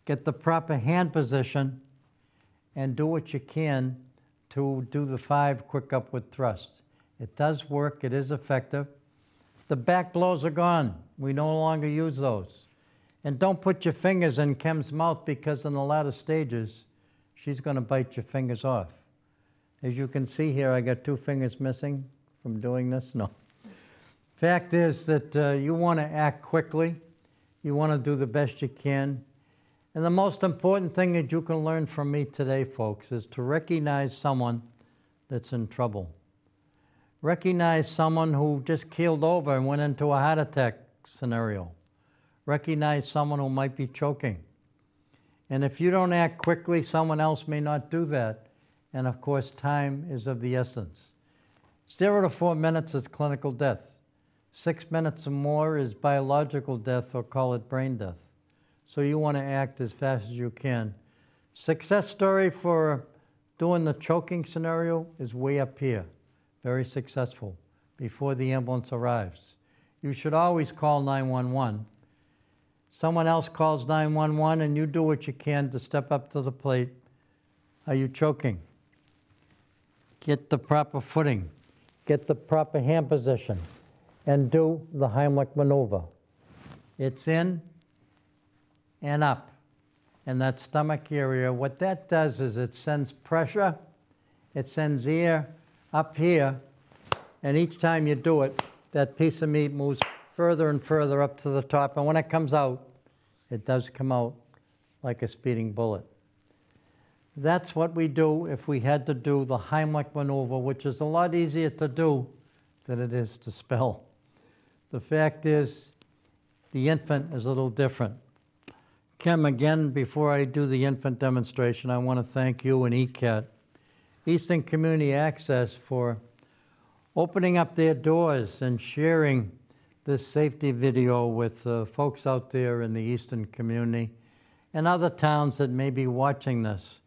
get the proper hand position, and do what you can to do the 5 quick upward thrusts. It does work, it is effective. The back blows are gone. We no longer use those. And don't put your fingers in Kim's mouth because in the latter stages, she's going to bite your fingers off. As you can see here, I got 2 fingers missing from doing this. No. Fact is that you want to act quickly. You want to do the best you can. And the most important thing that you can learn from me today, folks, is to recognize someone that's in trouble. Recognize someone who just keeled over and went into a heart attack scenario. Recognize someone who might be choking. And if you don't act quickly, someone else may not do that. And of course, time is of the essence. 0 to 4 minutes is clinical death. 6 minutes or more is biological death, or call it brain death. So you want to act as fast as you can. Success story for doing the choking scenario is way up here. Very successful, before the ambulance arrives. You should always call 911. Someone else calls 911 and you do what you can to step up to the plate. Are you choking? Get the proper footing, get the proper hand position, and do the Heimlich maneuver. It's in and up in that stomach area. What that does is it sends pressure, it sends air up here, and each time you do it, that piece of meat moves further and further up to the top, and when it comes out, it does come out like a speeding bullet. That's what we do if we had to do the Heimlich maneuver, which is a lot easier to do than it is to spell. The fact is, the infant is a little different. Kim, again, before I do the infant demonstration, I want to thank you and ECAT, Eastern Community Access, for opening up their doors and sharing this safety video with folks out there in the Eastern community and other towns that may be watching this.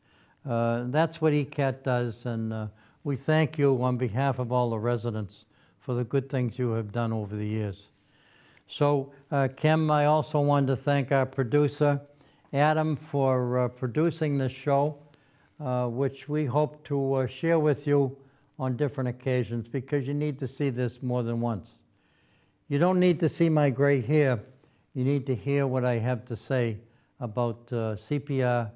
That's what ECAT does, and we thank you on behalf of all the residents for the good things you have done over the years. So, Kim, I also wanted to thank our producer, Adam, for producing this show, which we hope to share with you on different occasions, because you need to see this more than once. You don't need to see my gray hair. You need to hear what I have to say about CPR,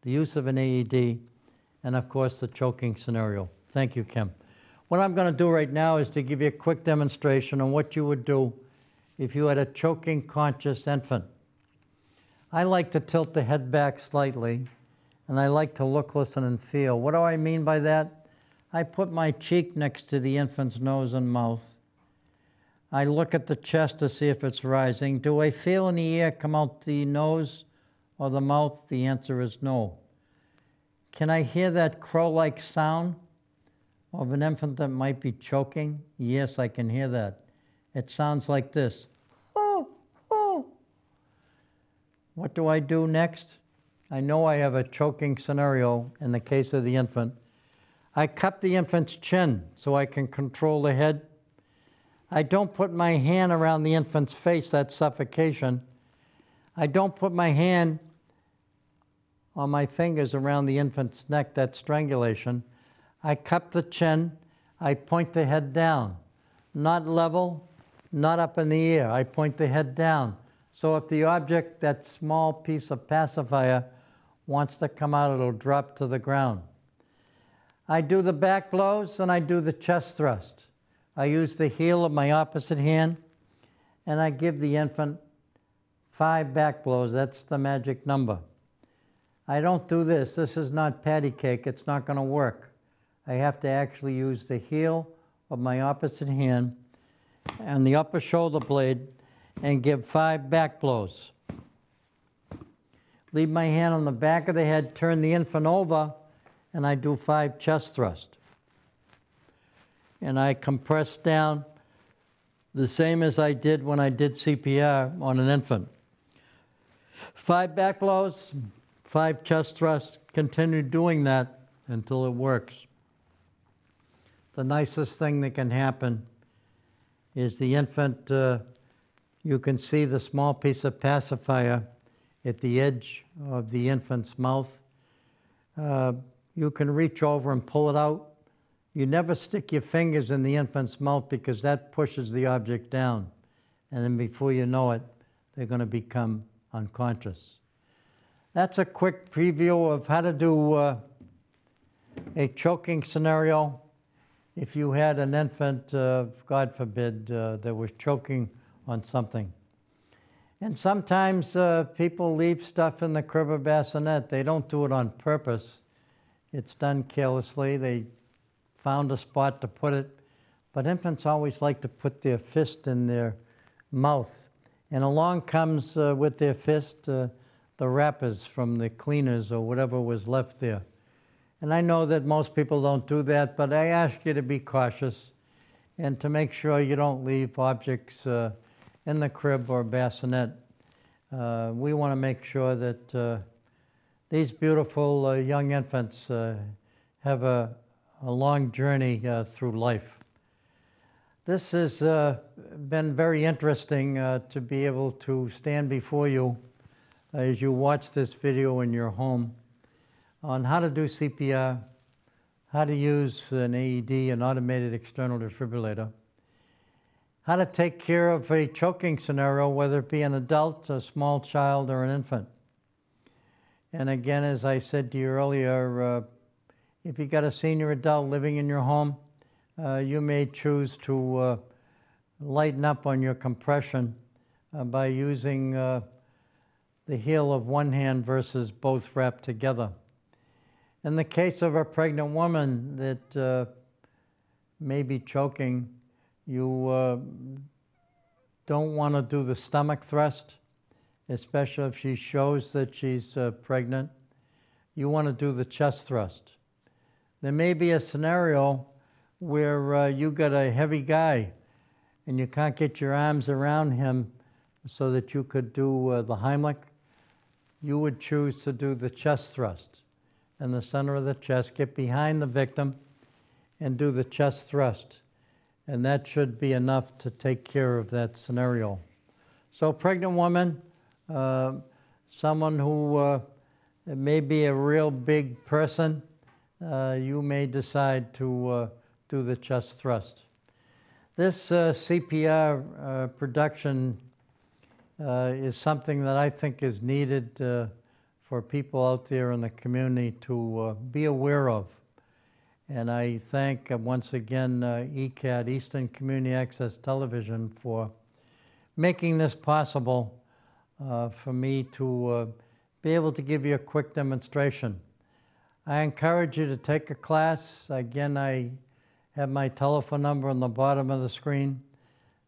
the use of an AED, and of course the choking scenario. Thank you, Kim. What I'm going to do right now is to give you a quick demonstration on what you would do if you had a choking conscious infant. I like to tilt the head back slightly, and I like to look, listen, and feel. What do I mean by that? I put my cheek next to the infant's nose and mouth. I look at the chest to see if it's rising. Do I feel any air come out the nose or the mouth? The answer is no. Can I hear that crow-like sound of an infant that might be choking? Yes, I can hear that. It sounds like this. Oh, oh. What do I do next? I know I have a choking scenario in the case of the infant. I cup the infant's chin so I can control the head. I don't put my hand around the infant's face, that's suffocation. I don't put my hand on my fingers around the infant's neck, that's strangulation. I cup the chin, I point the head down. Not level, not up in the air. I point the head down. So if the object, that small piece of pacifier, wants to come out, it'll drop to the ground. I do the back blows and I do the chest thrust. I use the heel of my opposite hand and I give the infant 5 back blows. That's the magic number. I don't do this. This is not patty cake. It's not going to work. I have to actually use the heel of my opposite hand and the upper shoulder blade and give 5 back blows. Leave my hand on the back of the head, turn the infant over, and I do 5 chest thrusts. And I compress down the same as I did when I did CPR on an infant. 5 back blows, 5 chest thrusts, continue doing that until it works. The nicest thing that can happen is the infant, you can see the small piece of pacifier at the edge of the infant's mouth. You can reach over and pull it out. You never stick your fingers in the infant's mouth because that pushes the object down. And then before you know it, they're going to become unconscious. That's a quick preview of how to do a choking scenario if you had an infant, God forbid, that was choking on something. And sometimes people leave stuff in the crib or bassinet. They don't do it on purpose. It's done carelessly. They found a spot to put it. But infants always like to put their fist in their mouth. And along comes with their fist the wrappers from the cleaners or whatever was left there. And I know that most people don't do that, but I ask you to be cautious and to make sure you don't leave objects in the crib or bassinet. We want to make sure that these beautiful young infants have a long journey through life. This has been very interesting to be able to stand before you as you watch this video in your home on how to do CPR, how to use an AED, an automated external defibrillator, how to take care of a choking scenario, whether it be an adult, a small child, or an infant. And again, as I said to you earlier, if you've got a senior adult living in your home, you may choose to lighten up on your compression by using the heel of one hand versus both wrapped together. In the case of a pregnant woman that may be choking, you don't want to do the stomach thrust, especially if she shows that she's pregnant. You want to do the chest thrust. There may be a scenario where you got a heavy guy and you can't get your arms around him so that you could do the Heimlich. You would choose to do the chest thrust. In the center of the chest, get behind the victim and do the chest thrust. And that should be enough to take care of that scenario. So pregnant woman, someone who may be a real big person, you may decide to do the chest thrust. This CPR production is something that I think is needed for people out there in the community to be aware of. And I thank once again ECAT, Eastern Community Access Television, for making this possible for me to be able to give you a quick demonstration. I encourage you to take a class. Again, I have my telephone number on the bottom of the screen,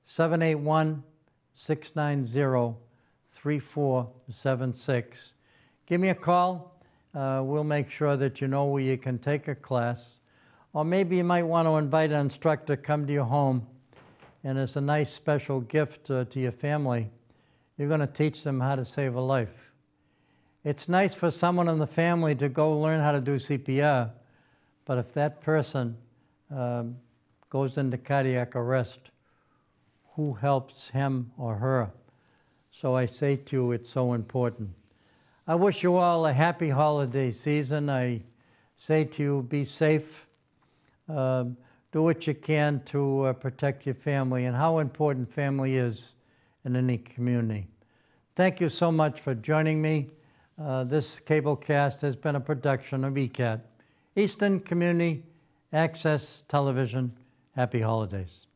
781-690-3476. Give me a call. We'll make sure that you know where you can take a class. Or maybe you might want to invite an instructor to come to your home, and as a nice special gift to your family, you're going to teach them how to save a life. It's nice for someone in the family to go learn how to do CPR, but if that person goes into cardiac arrest, who helps him or her? So I say to you, it's so important. I wish you all a happy holiday season. I say to you, be safe. Do what you can to protect your family, and how important family is in any community. Thank you so much for joining me. This cablecast has been a production of ECAT, Eastern Community Access Television. Happy holidays.